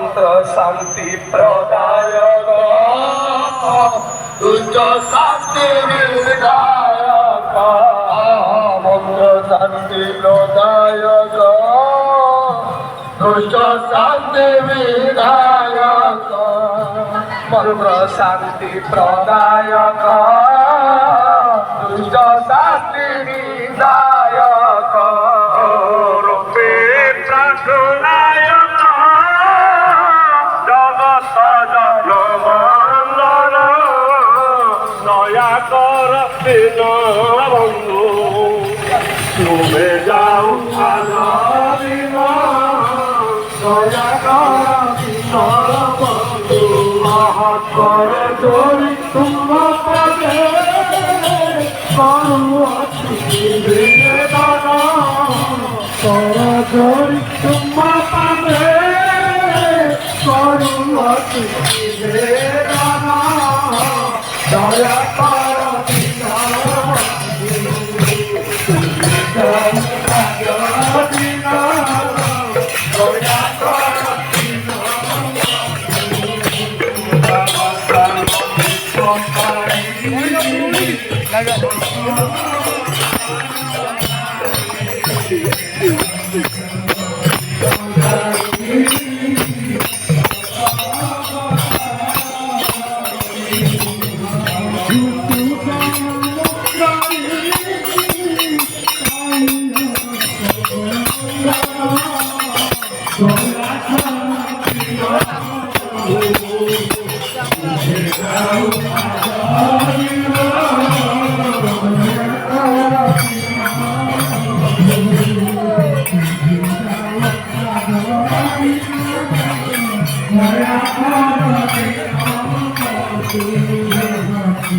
মন্ত্র শান্তি প্রদায়ক দুষ্ট শান্তি বিধায়ক মন্ত্র শান্তি প্রদায়ক দুষ্ট শান্তি বিধায়ক মন্ত্র শান্তি প্রদায়ক দুষ্ট শান্তি বিধায়ক রূপে প্রাণনায়ক জগত জগমঙ্গল দয়া কর দিন বন্ধু তুমি যাও দিন দয়া কর দিন বন্ধু মহাত্মর চরি তোমার পদে করজরি তোমা পাবে করুণতি বেদনা দয়া কর Thank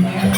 you.